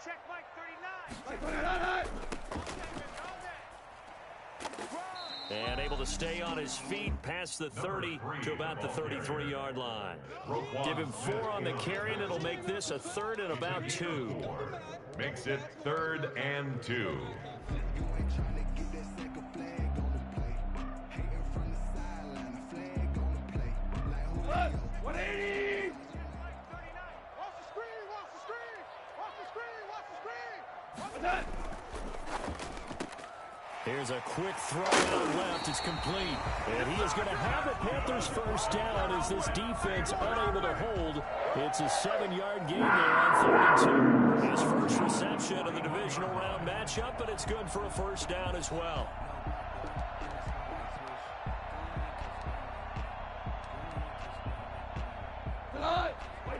check Mike 39. And able to stay on his feet past the 30 to about the 33-yard line. Give him 4 on the carry, and it'll make this a 3rd and about 2. Makes it 3rd and 2. Here's a quick throw out left. It's complete. And he is going to have the Panthers first down as this defense unable to hold. It's a 7-yard gain there on 3rd and 2. His first reception of the divisional round matchup, but it's good for a first down as well. Tonight,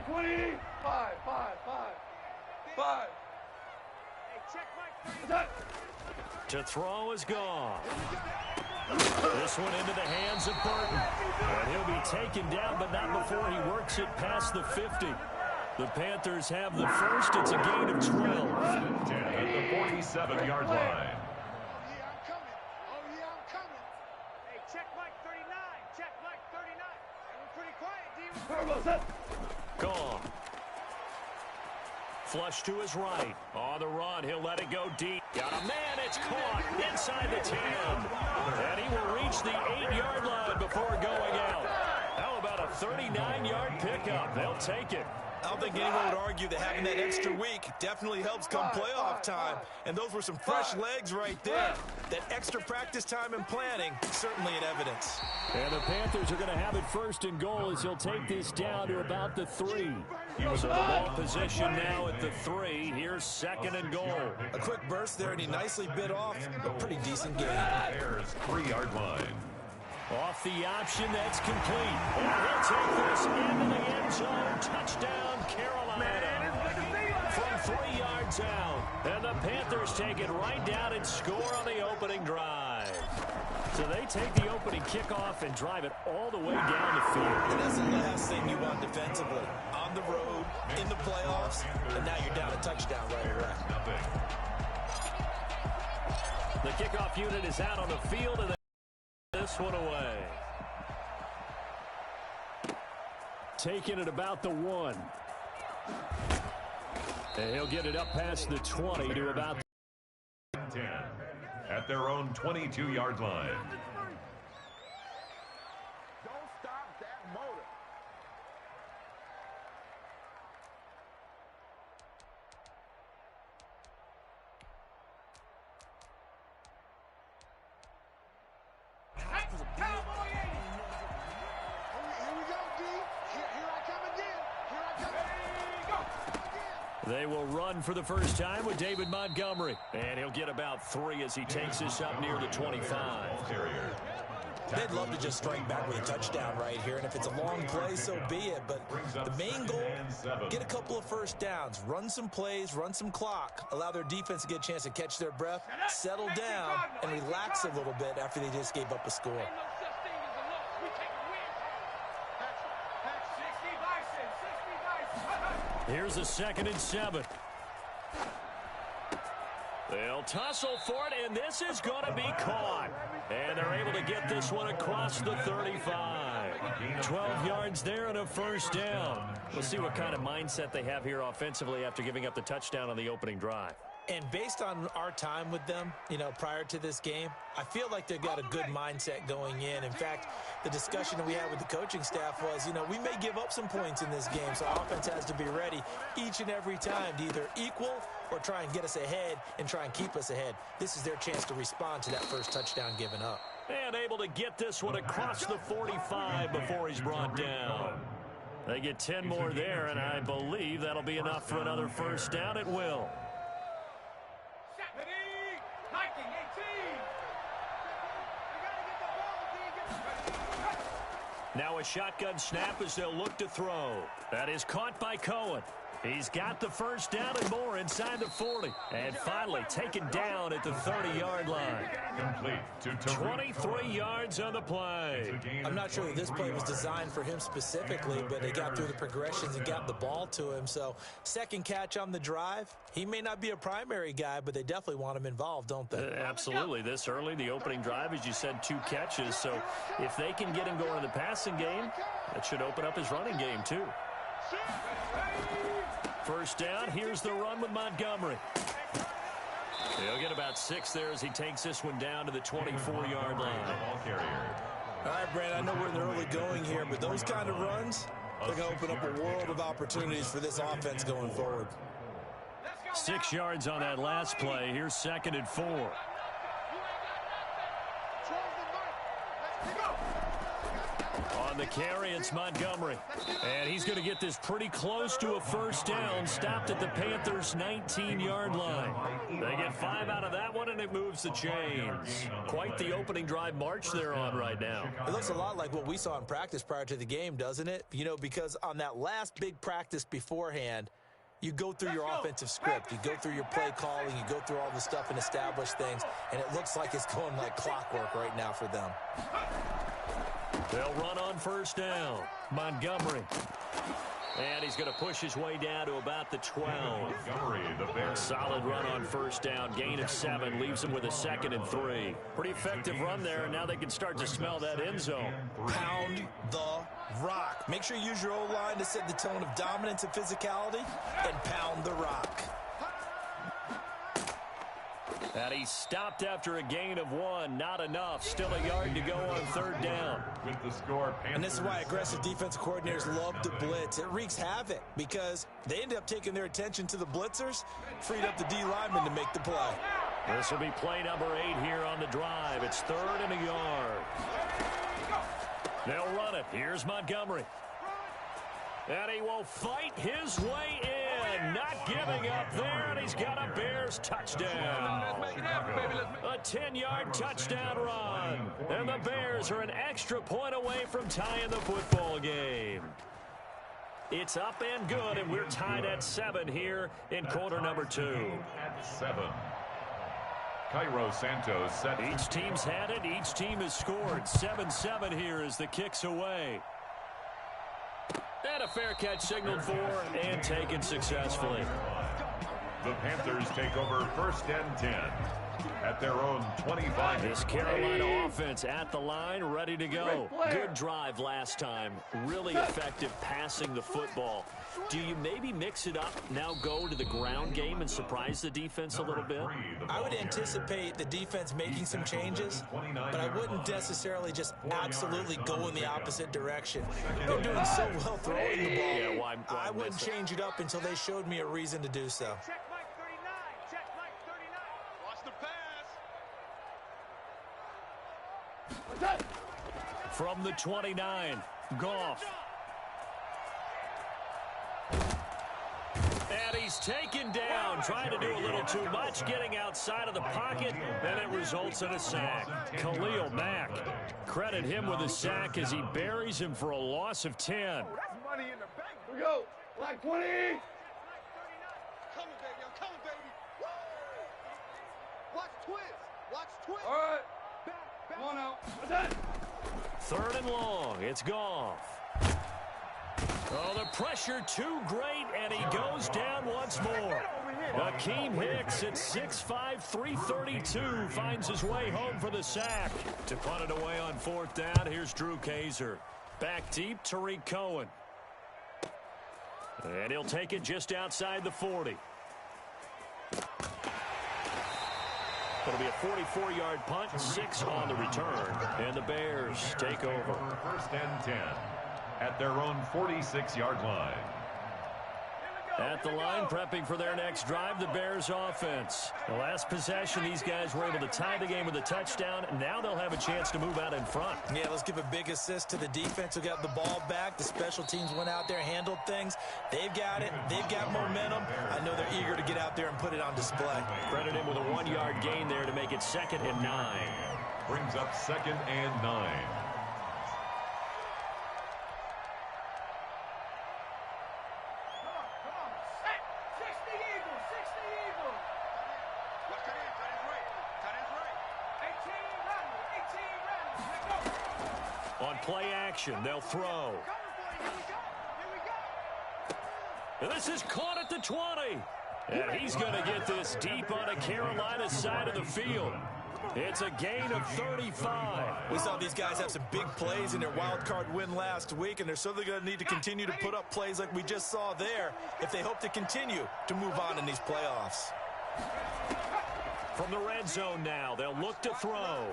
20, 5. To throw is gone. This one into the hands of Burton. And he'll be taken down, but not before he works it past the 50. The Panthers have the first. It's a gain of 12. 10 at the 47-yard line. Hey, check Mike 39. Check Mike 39. And we're pretty quiet, D. Gone. Flush to his right. On the run, he'll let it go deep. Got a man, it's caught inside the 10. And he will reach the 8-yard line before going out. How about a 39-yard pickup? They'll take it. I don't think anyone would argue that having that extra week definitely helps come playoff time. And those were some fresh legs right there. That extra practice time and planning, certainly in evidence. And the Panthers are going to have it 1st and goal as he'll take this down to about the 3. So the ball position now at the 3. Here's 2nd and goal. A quick burst there, and he nicely bit off a pretty decent gain. There's 3-yard line. Off the option, that's complete. And he'll take this into the end zone. Touchdown, Carolina. From 3 yards out. And the Panthers take it right down and score on the opening drive. So they take the opening kickoff and drive it all the way down the field. And that's the last thing you want defensively. On the road, in the playoffs, and now you're down a touchdown right away. The kickoff unit is out on the field, and this one away. Taking it about the 1. And he'll get it up past the 20 to about the 10 at their own 22-yard line. Don't stop that motor. They will run for the first time with David Montgomery. And he'll get about 3 as he takes this up near the 25. They'd love to just strike back with a touchdown right here, and if it's a long play, so be it. But the main goal, get a couple of first downs, run some plays, run some clock, allow their defense to get a chance to catch their breath, settle down, and relax a little bit after they just gave up a score. Here's a 2nd and 7. They'll tussle for it, and this is going to be caught. And they're able to get this one across the 35. 12 yards there and a first down. We'll see what kind of mindset they have here offensively after giving up the touchdown on the opening drive. And based on our time with them, prior to this game, I feel like they've got a good mindset going in. In fact, the discussion that we had with the coaching staff was, we may give up some points in this game, so our offense has to be ready each and every time to either equal or try and get us ahead and try and keep us ahead. This is their chance to respond to that first touchdown given up. And able to get this one across the 45 before he's brought down. They get 10 more there, and I believe that'll be enough for another first down. It will. Now a shotgun snap as they'll look to throw. That is caught by Cohen. He's got the first down and more inside the 40. And finally taken down at the 30-yard line. Complete to 23 yards on the play. I'm not sure that this play was designed for him specifically, but they got through the progressions and got the ball to him. So second catch on the drive. He may not be a primary guy, but they definitely want him involved, don't they? Absolutely. This early, the opening drive, as you said, 2 catches. So if they can get him going in the passing game, that should open up his running game too. First down, here's the run with Montgomery. He'll get about 6 there as he takes this one down to the 24-yard line. All right, Brand, I know we're in the early going here, but those kind of runs, they're going to open up a world of opportunities for this offense going forward. 6 yards on that last play. Here's 2nd and 4. On the carry, it's Montgomery. And he's going to get this pretty close to a first down. Stopped at the Panthers' 19-yard line. They get 5 out of that one, and it moves the chains. Quite the opening drive march they're on right now. It looks a lot like what we saw in practice prior to the game, doesn't it? You know, because on that last big practice beforehand, you go through your offensive script. You go through your play calling. You go through all the stuff and establish things. And it looks like it's going like clockwork right now for them. They'll run on first down. Montgomery. And he's going to push his way down to about the 12. Solid run on first down. Gain of 7. Leaves him with a 2nd and 3. Pretty effective run there, and now they can start to smell that end zone. Pound the rock. Make sure you use your O-line to set the tone of dominance and physicality, and pound the rock. And he stopped after a gain of 1. Not enough. Still a yard to go on third down. With the score, and this is why aggressive defensive coordinators love to blitz. It wreaks havoc because they end up taking their attention to the blitzers, freed up the D lineman to make the play. This will be play number 8 here on the drive. It's 3rd and a yard. They'll run it. Here's Montgomery. And he will fight his way in. Not giving up there, and he's got a Bears touchdown. A 10-yard touchdown run. And the Bears are an extra point away from tying the football game. It's up and good, and we're tied at 7 here in quarter number 2. At 7. Cairo Santos set. Each team's had it. Each team has scored. 7-7 here as the kick's away. And a fair catch signaled for and taken successfully. The Panthers take over 1st and 10 at their own 25. This Carolina offense at the line, ready to go. Good drive last time. Really effective passing the football. Do you maybe mix it up, now go to the ground game and surprise the defense a little bit? I would anticipate the defense making some changes, but I wouldn't necessarily just absolutely go in the opposite direction. They're doing so well throwing the ball. Yeah, why I wouldn't change it up until they showed me a reason to do so. Check Mike 39. Check Mike 39. Watch the pass. From the 29, Goff. And he's taken down, trying to do a little too much, getting outside of the pocket, and it results in a sack. Khalil Mack, credit him with a sack as he buries him for a loss of 10. That's money in the bank. Here we go. Black 20. Coming, baby. I'm coming, baby. Woo! Watch twist. Watch twist. All right. Come on now. What's that? 3rd and long. It's Goff. Oh, the pressure too great, and he goes down once more. Akeem Hicks at 6'5", 332 finds his way home for the sack. To punt it away on 4th down, here's Drew Kaiser. Back deep, Tariq Cohen. And he'll take it just outside the 40. It'll be a 44-yard punt, 6 on the return. And the Bears take over. 1st and 10 at their own 46-yard line. At the line, prepping for their next drive, the Bears offense. The last possession, these guys were able to tie the game with a touchdown. Now they'll have a chance to move out in front. Yeah, let's give a big assist to the defense who got the ball back. The special teams went out there, handled things. They've got it. They've got momentum. I know they're eager to get out there and put it on display. Credit him with a 1-yard gain there to make it 2nd and 9. Brings up 2nd and 9. On play action, they'll throw. And this is caught at the 20. And he's going to get this deep on the Carolina side of the field. It's a gain of 35. We saw these guys have some big plays in their wild card win last week, and they're certainly going to need to continue to put up plays like we just saw there if they hope to continue to move on in these playoffs. From the red zone now, they'll look to throw.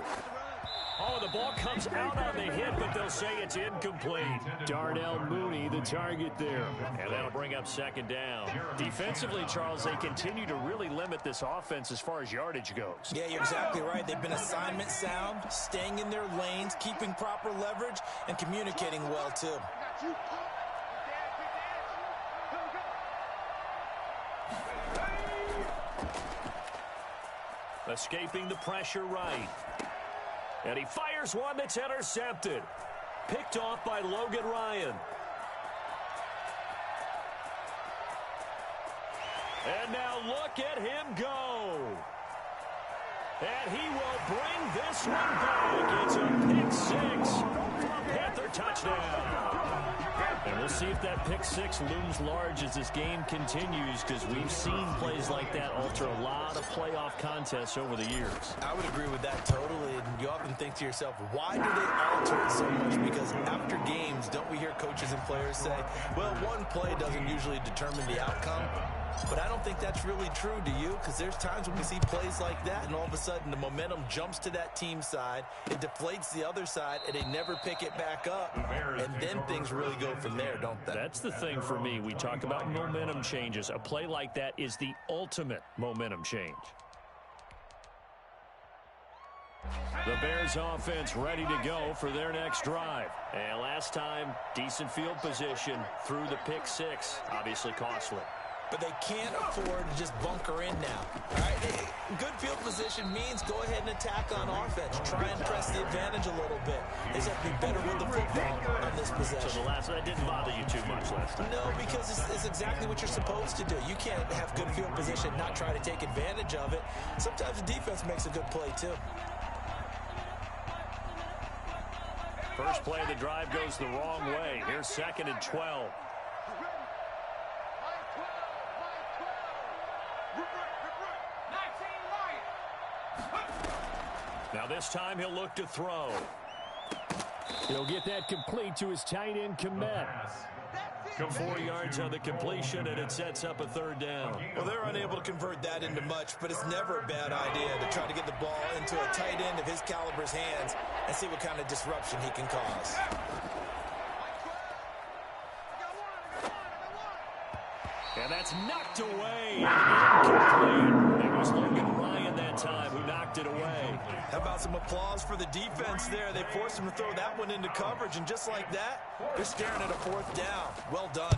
Oh, the ball comes out on the hit, but they'll say it's incomplete. Darnell Mooney, the target there. And that'll bring up second down. Defensively, Charles, they continue to really limit this offense as far as yardage goes. Yeah, you're exactly right. They've been assignment sound, staying in their lanes, keeping proper leverage, and communicating well, too. Escaping the pressure right. And he fires one that's intercepted. Picked off by Logan Ryan. And now look at him go. And he will bring this one back. It's a pick six. Panther touchdown. And we'll see if that pick six looms large as this game continues, because we've seen plays like that alter a lot of playoff contests over the years. I would agree with that totally. And you often think to yourself, why do they alter it so much? Because after games, don't we hear coaches and players say, well, one play doesn't usually determine the outcome? But I don't think that's really true, do you? Because there's times when we see plays like that, and all of a sudden the momentum jumps to that team side, it deflates the other side, and they never pick it back up. And then things really go from there, don't they? That's the thing for me. We talk about momentum changes. A play like that is the ultimate momentum change. The Bears offense ready to go for their next drive. And last time, decent field position through the pick six. Obviously costly. But they can't afford to just bunker in now. All right? Good field position means go ahead and attack on offense. Try and press the advantage a little bit. They just have to be better with the football on this possession. So the last one, that didn't bother you too much last time. No, because it's exactly what you're supposed to do. You can't have good field position, not try to take advantage of it. Sometimes the defense makes a good play, too. First play of the drive goes the wrong way. Here's 2nd and 12. Now this time he'll look to throw. He'll get that complete to his tight end Kmet. 4 yards on the completion, and it sets up a 3rd down. Well, they're unable to convert that into much, but it's never a bad idea to try to get the ball into a tight end of his caliber's hands and see what kind of disruption he can cause. And that's knocked away. Incomplete. It was Logan Ryan that time who knocked it away. How about some applause for the defense there? They forced him to throw that one into coverage, and just like that, they're staring at a 4th down. Well done.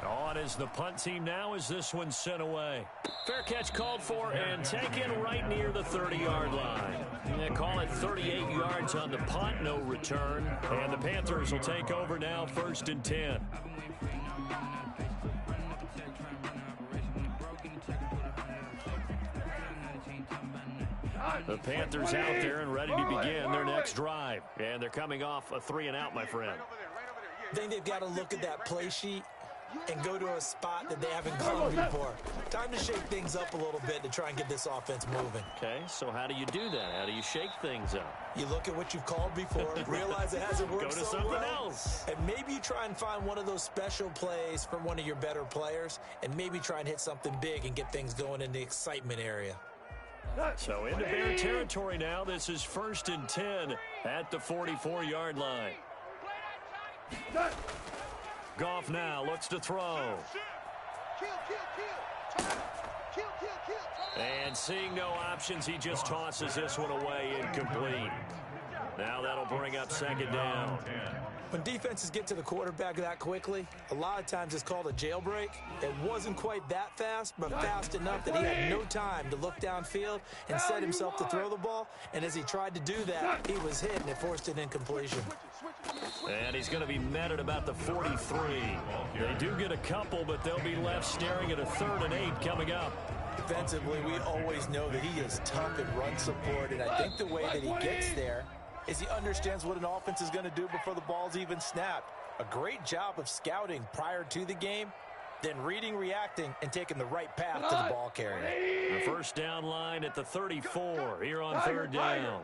On is the punt team now as this one's sent away. Fair catch called for and taken right near the 30-yard line. They call it 38 yards on the punt, no return. And the Panthers will take over now, 1st and 10. The Panthers out there and ready to begin their next drive. And they're coming off a 3-and-out, my friend. I think they've got to look at that play sheet and go to a spot that they haven't gone before. Time to shake things up a little bit to try and get this offense moving. Okay, so how do you do that? How do you shake things up? You look at what you've called before, realize it hasn't worked Go to so something well, else. and maybe you try and find one of those special plays from one of your better players, and maybe try and hit something big and get things going in the excitement area. So into Bear territory now. This is 1st and 10 at the 44-yard line. Goff now looks to throw. And seeing no options, he just tosses this one away, incomplete. Now that'll bring up 2nd down. When defenses get to the quarterback that quickly, a lot of times it's called a jailbreak. It wasn't quite that fast, but fast enough that he had no time to look downfield and set himself to throw the ball. And as he tried to do that, he was hit, and it forced an incompletion. And he's going to be met at about the 43. They do get a couple, but they'll be left staring at a 3rd and 8 coming up. defensively, we always know that he is tough in run support, and I think the way that he gets there is he understands what an offense is going to do before the ball's even snapped. A great job of scouting prior to the game, then reading, reacting, and taking the right path to the ball carrier. The first down line at the 34 here on third down.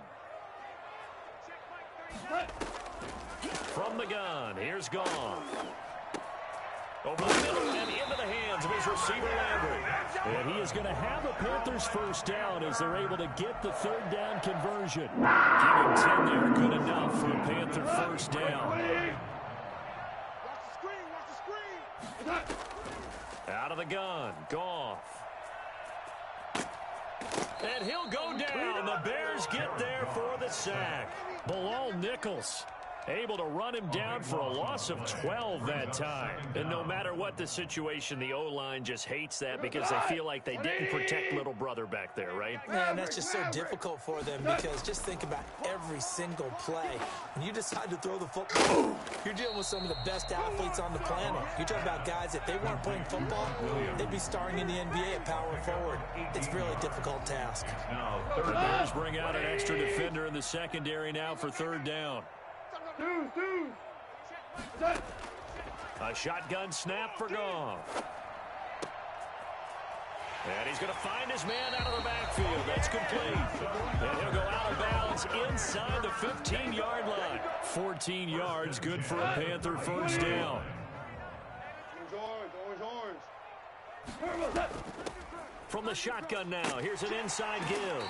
From the gun, here's Goff. Over the middle and into the hands of his receiver, Landry. And he is going to have a Panthers first down as they're able to get the third down conversion. Giving 10 there, good enough for a Panther first down. Watch the screen, watch the screen. Out of the gun, Goff. And he'll go down. The Bears get there for the sack. Bilal Nichols able to run him down for a loss of 12 that time. And no matter what the situation, the O-line just hates that because they feel like they didn't protect little brother back there, right? Man, that's just so difficult for them because just think about every single play. When you decide to throw the football, you're dealing with some of the best athletes on the planet. You're talking about guys, if they weren't playing football, they'd be starring in the NBA at power forward. It's a really difficult task. The Bears bring out an extra defender in the secondary now for third down. A shotgun snap for Goff. And he's going to find his man out of the backfield. That's complete. And he'll go out of bounds inside the 15-yard line. 14 yards, good for a Panther first down. From the shotgun now, here's an inside give.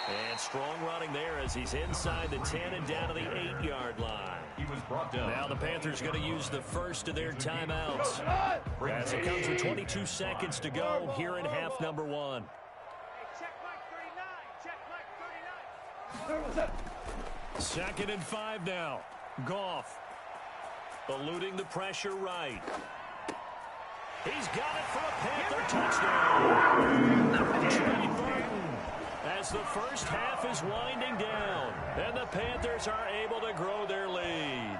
And strong running there as he's inside the 10 and down to the 8-yard line. He was brought down. Now the Panthers going to use the first of their timeouts. As it comes with 22 seconds to go here in half number one. Check Mike 39, check Mike 39. 2nd and 5 now. Goff eluding the pressure right. He's got it for a Panther touchdown. Trey Burton as the first half is winding down. And the Panthers are able to grow their lead.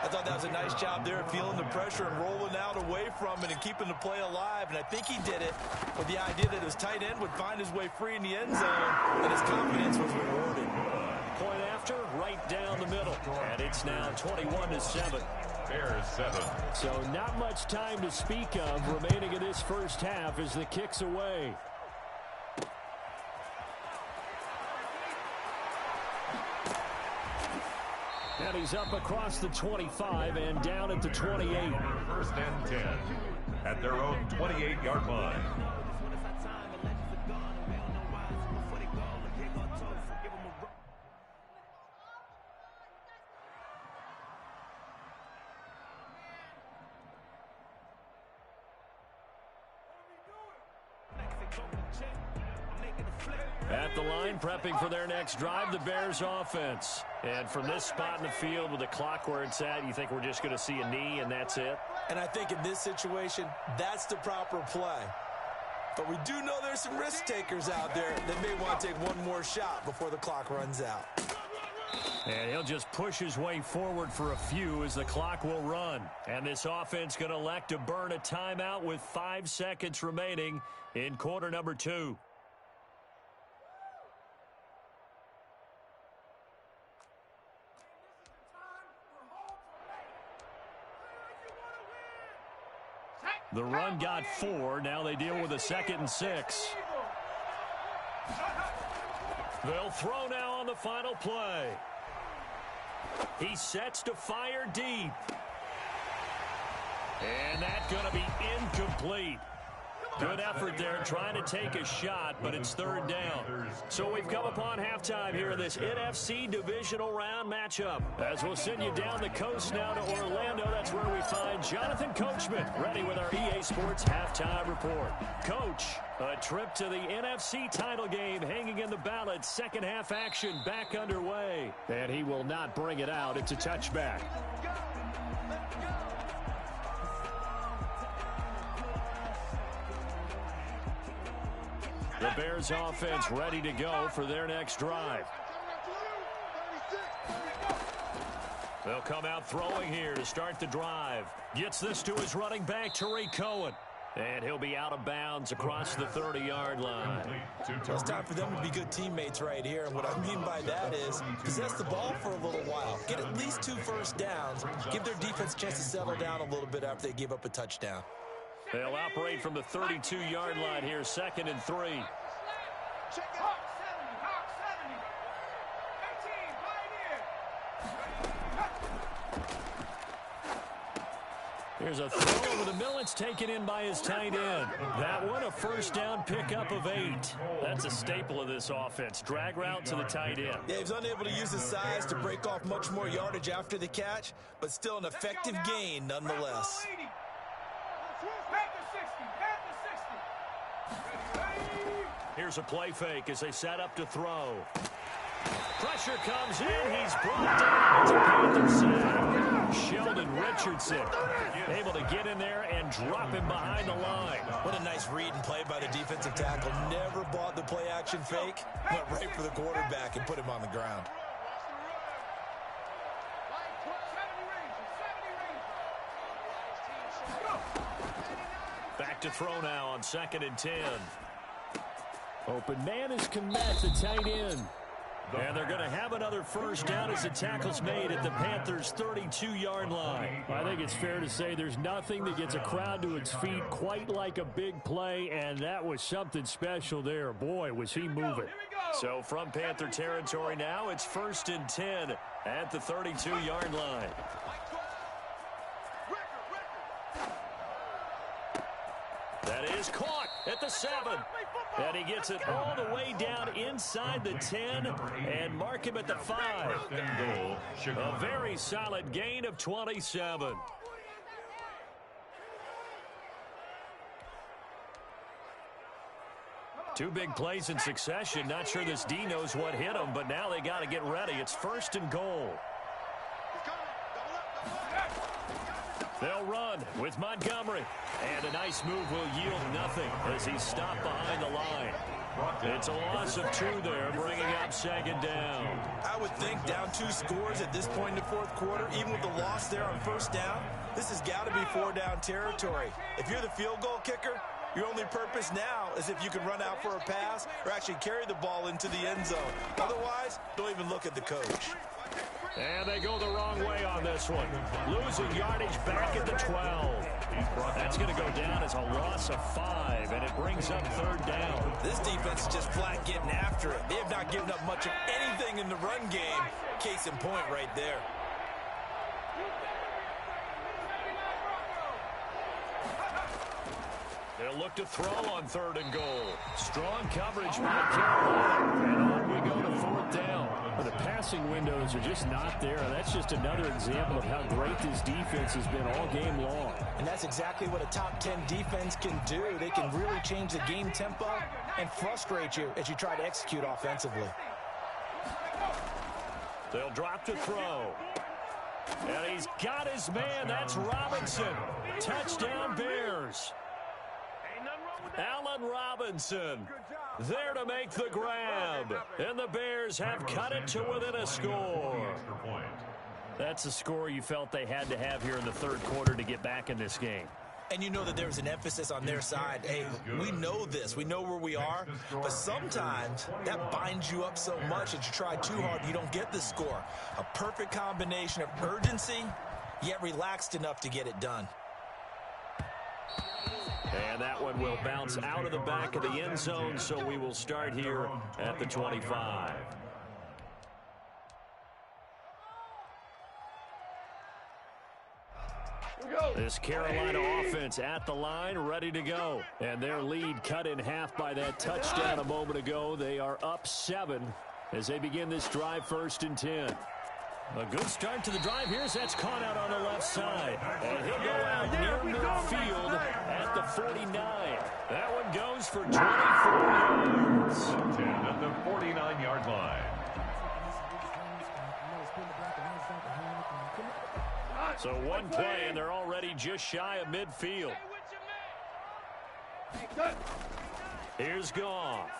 I thought that was a nice job there, feeling the pressure and rolling out away from it and keeping the play alive. And I think he did it with the idea that his tight end would find his way free in the end zone, and his confidence was rewarded. Point after, right down the middle. And it's now 21-7. Bears 7. So not much time to speak of remaining in this first half as the kick's away. And he's up across the 25 and down at the 28. 1st and 10 at their own 28-yard line. At the line, prepping for their next drive, the Bears offense. And from this spot in the field with the clock where it's at, you think we're just going to see a knee and that's it? And I think in this situation, that's the proper play. But we do know there's some risk takers out there that may want to take one more shot before the clock runs out. And he'll just push his way forward for a few as the clock will run. And this offense going to elect to burn a timeout with 5 seconds remaining in quarter number 2. The run got 4. Now they deal with a 2nd and 6. They'll throw now on the final play. He sets to fire deep. And that's going to be incomplete. Good effort there trying to take a shot, but it's 3rd down. So we've come upon halftime here in this NFC divisional round matchup. As we'll send you down the coast now to Orlando, that's where we find Jonathan Coachman ready with our EA Sports halftime report. Coach, a trip to the NFC title game hanging in the balance. Second half action back underway. And he will not bring it out. It's a touchback. The Bears offense ready to go for their next drive. They'll come out throwing here to start the drive. Gets this to his running back, Tariq Cohen. And he'll be out of bounds across the 30-yard line. So it's time for them to be good teammates right here. And what I mean by that is possess the ball for a little while. Get at least 2 first downs. Give their defense a chance to settle down a little bit after they give up a touchdown. They'll operate from the 32-yard line here, 2nd and 3. Hawk 70, Hawk 70. 18, Pioneer. Here's a throw over the middle. It's taken in by his tight end. That one, a first down pickup of 8. That's a staple of this offense. Drag route to the tight end. Yeah, he's unable to use his size to break off much more yardage after the catch, but still an effective gain nonetheless. Here's a play fake as they set up to throw. Pressure comes in. He's brought down. It's a Panther sack. Sheldon Richardson able to get in there and drop him behind the line. What a nice read and play by the defensive tackle. Never bought the play action fake. Went right for the quarterback and put him on the ground. Back to throw now on 2nd and 10. Open man is Kmet, the tight end. And they're going to have another first down as the tackle's made at the Panthers' 32-yard line. I think it's fair to say there's nothing that gets a crowd to its feet quite like a big play, and that was something special there. Boy, was he moving. So from Panther territory now, it's 1st and 10 at the 32-yard line. That is caught at the 7. And he gets it all the way down inside the 10 and mark him at the 5. A very solid gain of 27. Two big plays in succession. Not sure this D knows what hit him, but now they got to get ready. It's 1st and goal. They'll run with Montgomery. And a nice move will yield nothing as he's stopped behind the line. It's a loss of 2 there, bringing up 2nd down. I would think down 2 scores at this point in the 4th quarter, even with the loss there on first down, this has got to be 4-down territory. If you're the field goal kicker, your only purpose now is if you can run out for a pass or actually carry the ball into the end zone. Otherwise, don't even look at the coach. And they go the wrong way on this one. Losing yardage back at the 12. That's going to go down as a loss of 5, and it brings up 3rd down. This defense is just flat getting after it. They have not given up much of anything in the run game. Case in point right there. They'll look to throw on 3rd and goal. Strong coverage by Carolina. And on we go to 4th down. The passing windows are just not there. That's just another example of how great this defense has been all game long. And that's exactly what a top 10 defense can do. They can really change the game tempo and frustrate you as you try to execute offensively. They'll drop to throw. And he's got his man. That's Robinson. Touchdown Bears. Allen Robinson there to make the grab. And the Bears have cut it to within a score. That's a score you felt they had to have here in the 3rd quarter to get back in this game. And you know that there was an emphasis on their side. Hey, we know this. We know where we are. But sometimes that binds you up so much that you try too hard, you don't get the score. A perfect combination of urgency, yet relaxed enough to get it done. And that one will bounce out of the back of the end zone, so we will start here at the 25. This Carolina offense at the line, ready to go. And their lead cut in half by that touchdown a moment ago. They are up 7 as they begin this drive, 1st and 10. A good start to the drive. Here's that's caught out on the left side. And he'll go out near midfield at the 49. That one goes for 24 yards. 10 at the 49-yard line. So one play, and they're already just shy of midfield. Here's Goff.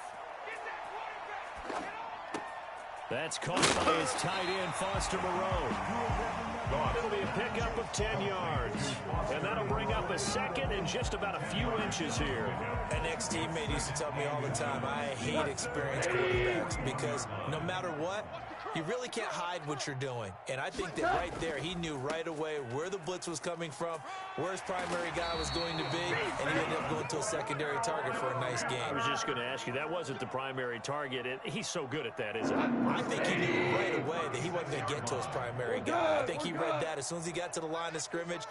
That's caught by his tight end, Foster Moreau. off. It'll be a pickup of 10 yards. And that'll bring up a second and just about a few inches here. An ex-teammate used to tell me all the time, I hate experienced quarterbacks because no matter what, you really can't hide what you're doing. And I think that right there, he knew right away where the blitz was coming from, where his primary guy was going to be, and he ended up going to a secondary target for a nice game. I was just going to ask you, that wasn't the primary target. He's so good at that, isn't he? I think he knew right away that he wasn't going to get to his primary guy. I think he read that as soon as he got to the line of scrimmage,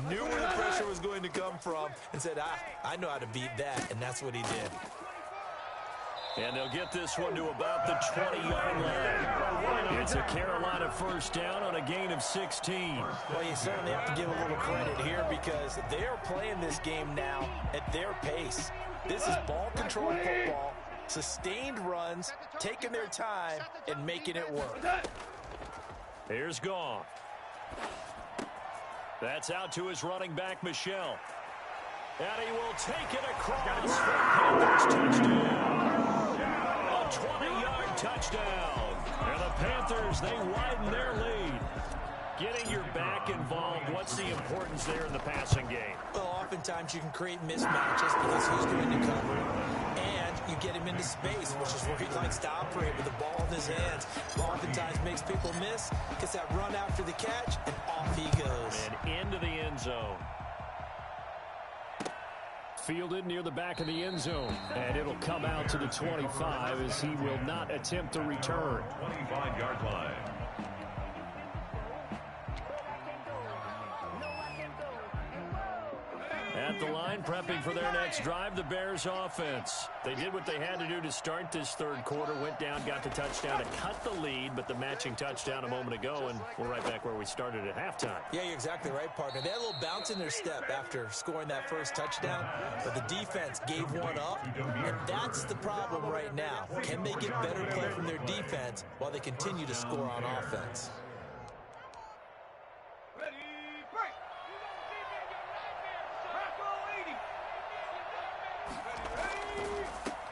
knew where the pressure was going to come from, and said, I know how to beat that, and that's what he did. And they'll get this one to about the 20-yard line. It's a Carolina first down on a gain of 16. Well, you certainly have to give a little credit here because they are playing this game now at their pace. This is ball-controlled football, sustained runs, taking their time, and making it work. Here's Gone. That's out to his running back, Michel. And he will take it across for Panthers touchdown. A 20-yard touchdown. And the Panthers, they widen their lead. Getting your back involved, what's the importance there in the passing game? Well, oftentimes you can create mismatches because who's going to cover it? And you get him into space, which is where he likes to operate with the ball in his hands. Oftentimes makes people miss, gets that run after the catch, and off he goes. And into the end zone. Fielded near the back of the end zone. And it'll come out to the 25 as he will not attempt to return. 25-yard line. At the line, prepping for their next drive, the Bears offense. They did what they had to do to start this third quarter, went down, got the touchdown to cut the lead, but the matching touchdown a moment ago, and we're right back where we started at halftime. Yeah, you're exactly right, partner. They had a little bounce in their step after scoring that first touchdown, but the defense gave one up, and that's the problem right now. Can they get better play from their defense while they continue to score on offense?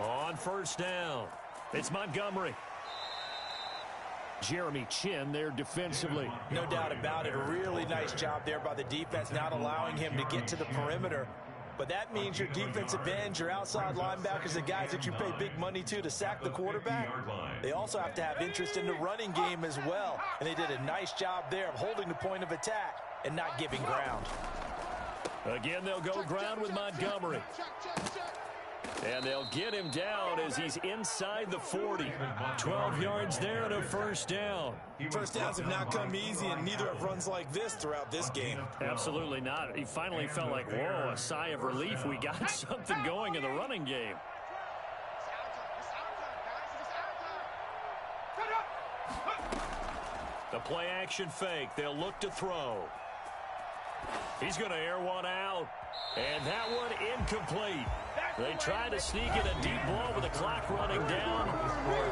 On first down, it's Montgomery. Jeremy Chin there defensively. No doubt about it. A really nice job there by the defense, not allowing him to get to the perimeter. But that means your defensive ends, your outside linebackers, the guys that you pay big money to sack the quarterback, they also have to have interest in the running game as well. And they did a nice job there of holding the point of attack and not giving ground. Again, they'll go ground with Montgomery. And they'll get him down as he's inside the 40. 12 yards there and a first down. First downs have not come easy, and neither have runs like this throughout this game. Absolutely not. He finally felt like, whoa, a sigh of relief. We got something going in the running game. The play action fake. They'll look to throw. He's going to air one out. And that one incomplete. They try to sneak in a deep ball with the clock running down,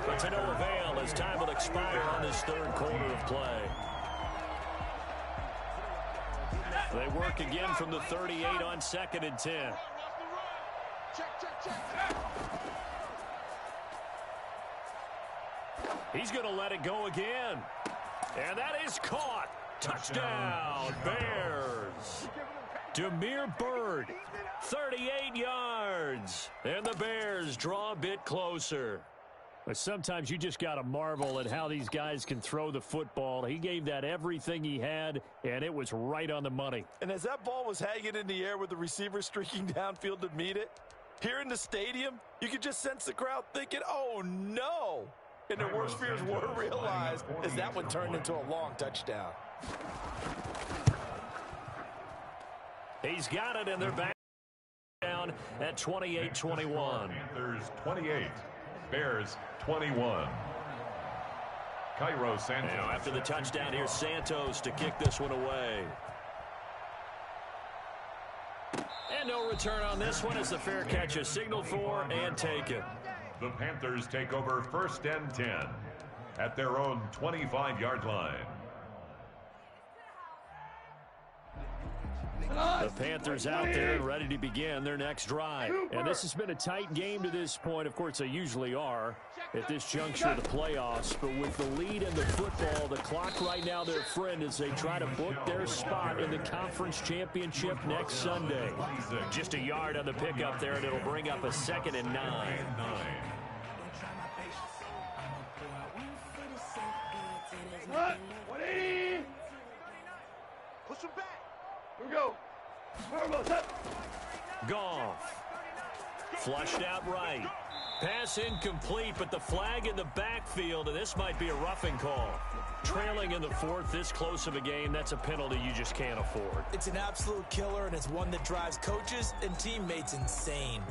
but to no avail as time will expire on this third quarter of play. They work again from the 38 on 2nd and 10. He's going to let it go again. And that is caught. Touchdown, Bears. Damiere Byrd, 38 yards. And the Bears draw a bit closer. But sometimes you just got to marvel at how these guys can throw the football. He gave that everything he had, and it was right on the money. And as that ball was hanging in the air with the receiver streaking downfield to meet it, here in the stadium, you could just sense the crowd thinking, oh, no. And their worst fears were realized as that one turned into a long touchdown. He's got it, and they're back down at 28-21. Panthers 28, Bears 21. Cairo Santos. Now after the touchdown, here's Santos to kick this one away. And no return on this one as the fair catch is signaled for and taken. The Panthers take over 1st and 10 at their own 25-yard line. The Panthers out there and ready to begin their next drive. And this has been a tight game to this point. Of course, they usually are at this juncture of the playoffs. But with the lead in the football, the clock right now their friend as they try to book their spot in the conference championship next Sunday. Just a yard on the pickup there, and it'll bring up a 2nd and 9. Push him back. Here we go. Goff. Flushed out right. Pass incomplete, but the flag in the backfield, and this might be a roughing call. Trailing in the 4th, this close of a game, that's a penalty you just can't afford. It's an absolute killer, and it's one that drives coaches and teammates insane.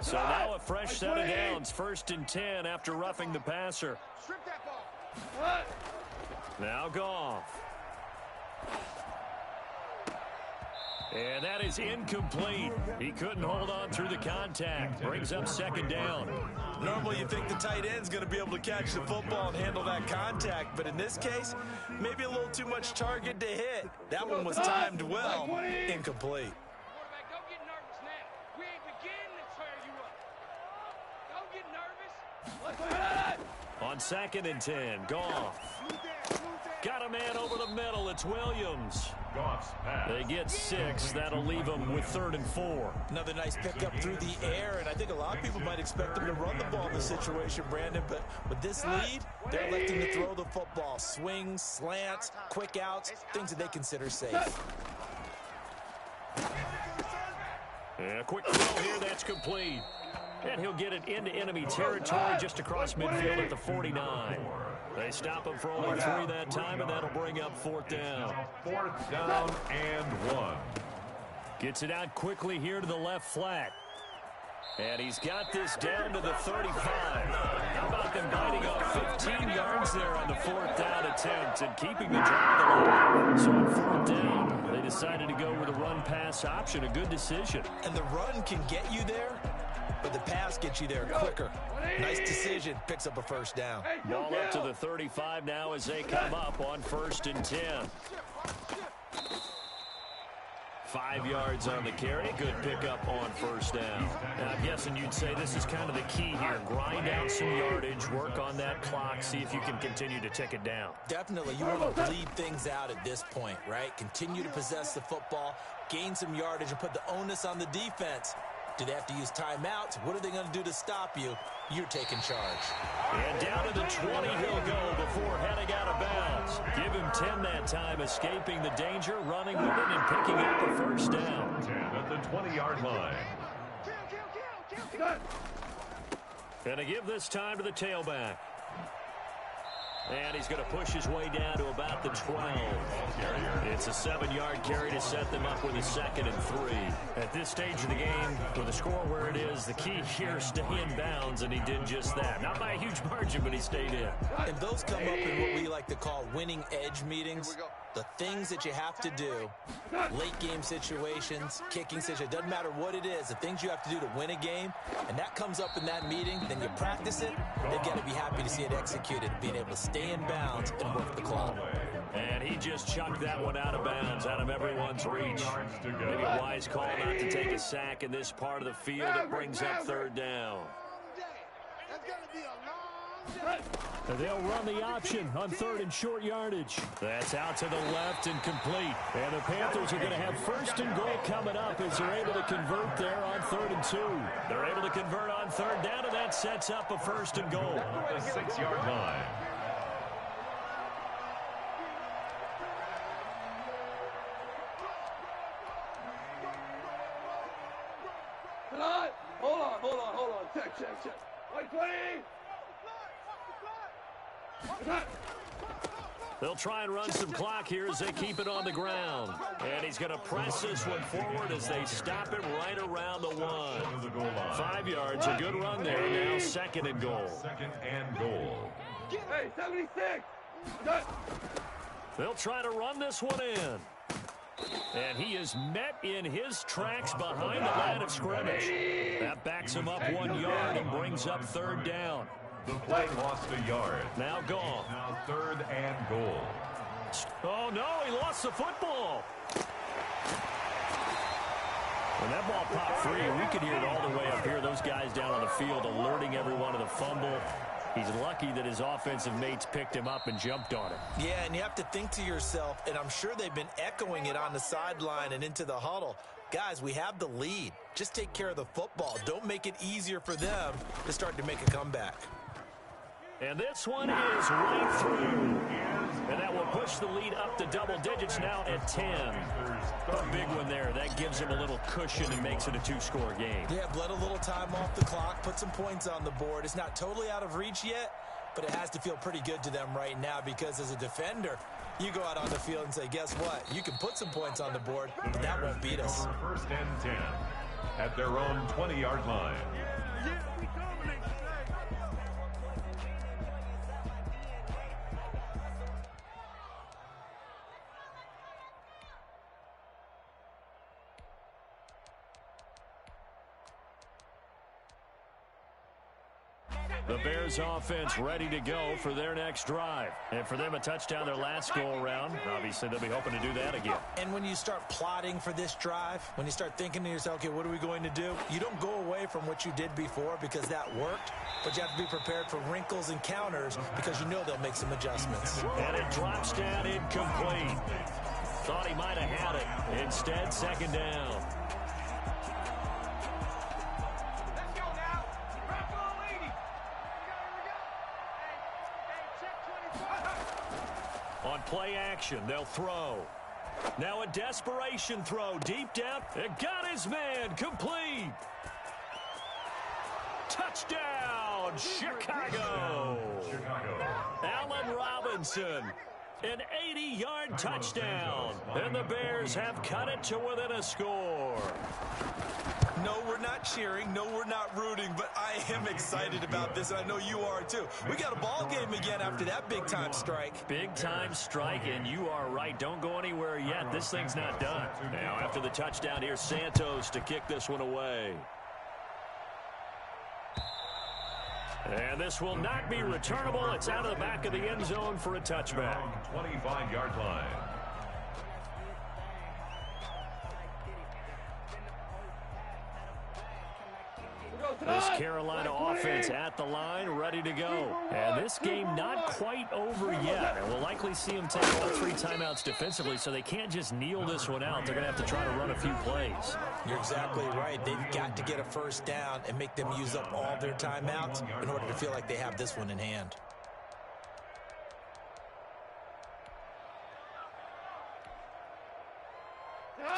So now a fresh set of downs, 1st and 10 after roughing the passer. Strip that ball. Now Goff. And that is incomplete. He couldn't hold on through the contact. Brings up 2nd down. Normally you think the tight end's going to be able to catch the football and handle that contact, but in this case, maybe a little too much target to hit. That one was timed well. Incomplete. Quarterback, don't get nervous now. We ain't beginning to tear you up. Don't get nervous. On 2nd and 10, Goff. Got a man over the middle. It's Williams. Goff's pass. They get 6. That'll leave them with 3rd and 4. Another nice pickup through the air, and I think a lot of people might expect them to run the ball in this situation, Brandon, but with this lead, they're electing to throw the football. Swings, slants, quick outs, things that they consider safe. And a quick throw here, that's complete. And he'll get it into enemy territory just across midfield at the 49. They stop him for only 3 that time, and that'll bring up 4th down. 4th down and 1. Gets it out quickly here to the left flat. And he's got this down to the 35. How about them biting off 15 yards there on the 4th down attempt and keeping the drive alive? So on 4th down, they decided to go with a run-pass option, a good decision. And the run can get you there, but the pass gets you there quicker. Nice decision. Picks up a 1st down. Ball up to the 35 now as they come up on 1st and 10. 5 yards on the carry. Good pickup on 1st down. And I'm guessing you'd say this is kind of the key here. Grind out some yardage, work on that clock, see if you can continue to tick it down. Definitely. You want to bleed things out at this point, right? Continue to possess the football, gain some yardage, and put the onus on the defense. Do they have to use timeouts? What are they going to do to stop you? You're taking charge. And down to the 20 he'll go before heading out of bounds. Give him 10 that time, escaping the danger, running with it, and picking up a 1st down. 10 at the 20-yard line. And to give this time to the tailback. And he's going to push his way down to about the 12. It's a 7-yard carry to set them up with a 2nd and 3. At this stage of the game, with the score where it is, the key here is stay in bounds, and he did just that. Not by a huge margin, but he stayed in. And those come up in what we like to call winning edge meetings. The things that you have to do, late game situations, kicking situations, doesn't matter what it is, the things you have to do to win a game, and that comes up in that meeting, then you practice it, they've got to be happy to see it executed, being able to stay in bounds and work the clock. And he just chucked that one out of bounds, out of everyone's reach. Maybe a wise call not to take a sack in this part of the field. It brings up 3rd down. That's going to be a long day. They'll run the option on 3rd and short yardage. That's out to the left and complete. And the Panthers are going to have 1st and goal coming up as they're able to convert there on 3rd and 2. They're able to convert on 3rd down, and that sets up a 1st and goal. The 6-yard line. Hold on. Check. White 20. They'll try and run some clock here as they keep it on the ground. And he's going to press this one forward as they stop it right around the 1. 5 yards, a good run there. Now 2nd and goal. 2nd and goal. Hey, 76. They'll try to run this one in. And he is met in his tracks behind the line of scrimmage. That backs him up 1 yard and brings up 3rd down. The play lost a yard. Now Goff. Now 3rd and goal. pitched. Oh, no, he lost the football. When that ball popped free, we could hear it all the way up here. Those guys down on the field alerting everyone of the fumble. He's lucky that his offensive mates picked him up and jumped on him. Yeah, and you have to think to yourself, and I'm sure they've been echoing it on the sideline and into the huddle. Guys, we have the lead. Just take care of the football. Don't make it easier for them to start to make a comeback. And this one is right through. And that will push the lead up to double digits now at 10. A big one there. That gives him a little cushion and makes it a two-score game. Yeah, let a little time off the clock, put some points on the board. It's not totally out of reach yet, but it has to feel pretty good to them right now because as a defender, you go out on the field and say, guess what? You can put some points on the board, but that won't beat us. First and 10 at their own 20-yard line. The Bears offense ready to go for their next drive. And for them, a touchdown their last go-around. Obviously, they'll be hoping to do that again. And when you start plotting for this drive, when you start thinking to yourself, okay, what are we going to do? You don't go away from what you did before because that worked, but you have to be prepared for wrinkles and counters because you know they'll make some adjustments. And it drops down incomplete. Thought he might have had it. Instead, second down. On play action, they'll throw. Now a desperation throw deep down. It got his man complete. Touchdown, Chicago. Allen Robinson. An 80-yard touchdown. And the Bears have cut it to within a score. No, we're not cheering. No, we're not rooting, but I am excited about this, and I know you are too. We got a ball game again after that big-time strike. Big-time strike, and you are right. Don't go anywhere yet. This thing's not done. Now, after the touchdown, here's Santos to kick this one away. And this will not be returnable. It's out of the back of the end zone for a touchback. 25-yard line. This Carolina offense at the line, ready to go. And this game not quite over yet. And we'll likely see them take all 3 timeouts defensively, so they can't just kneel this one out. They're going to have to try to run a few plays. You're exactly right. They've got to get a first down and make them use up all their timeouts in order to feel like they have this one in hand.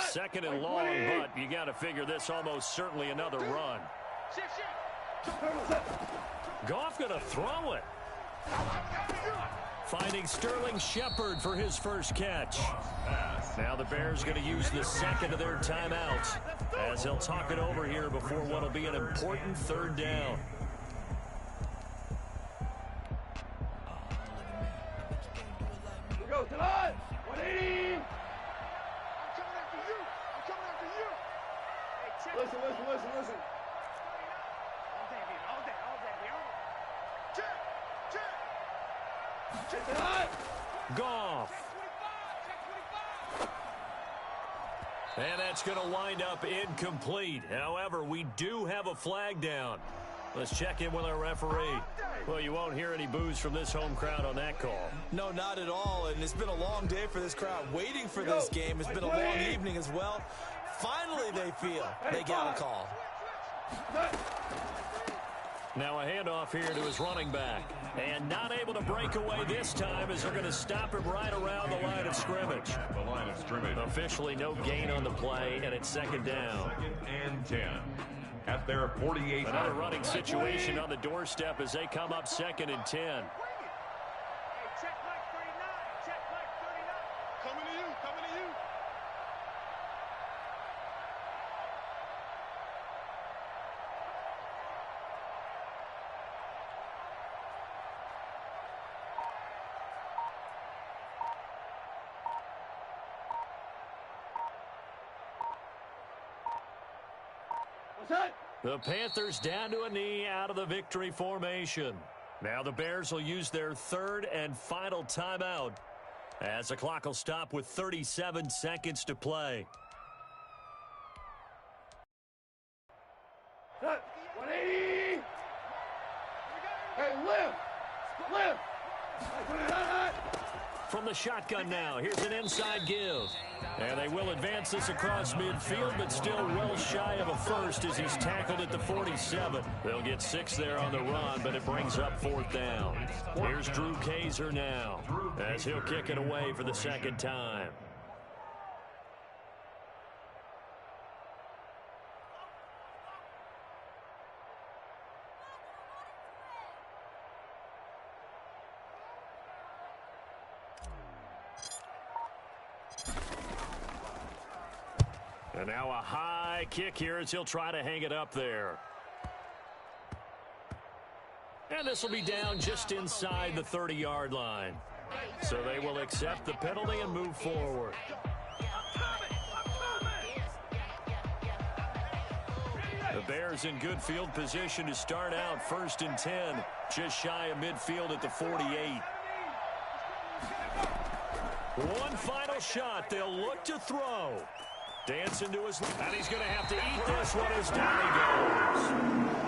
Second and long, but you got to figure this almost certainly another run. Goff going to throw it. Finding Sterling Shepard for his first catch. Now the Bears going to use the second of their timeouts as they'll talk it over here before what will be an important third down. Here we go, Talon! 180! I'm coming after you! I'm coming after you! Hey, check. Listen. Goff. And that's going to wind up incomplete. However, we do have a flag down. Let's check in with our referee. Well, you won't hear any boos from this home crowd on that call. No, not at all. And it's been a long day for this crowd waiting for this game. It's been a long evening as well. Finally, they feel they got a call. Now a handoff here to his running back. And not able to break away this time as they're going to stop him right around the line of scrimmage. The line of scrimmage. Officially no gain on the play, and it's second down. 2nd and 10 at their 48. Another running situation on the doorstep as they come up 2nd and 10. Hey, check Mike 39. Check Mike 39. Coming to you. The Panthers down to a knee out of the victory formation. Now the Bears will use their third and final timeout As the clock will stop with 37 seconds to play. 180. Hey, lift. From the shotgun now, here's an inside give. And they will advance this across midfield, but still well shy of a first as he's tackled at the 47. They'll get 6 there on the run, but it brings up 4th down. Here's Drew Kaiser now as he'll kick it away for the second time. And now a high kick here as he'll try to hang it up there. And this will be down just inside the 30-yard line. So they will accept the penalty and move forward. The Bears in good field position to start out 1st and 10, just shy of midfield at the 48. One final shot. They'll look to throw. Dancing to his left, and he's going to have to eat this one as down he goes.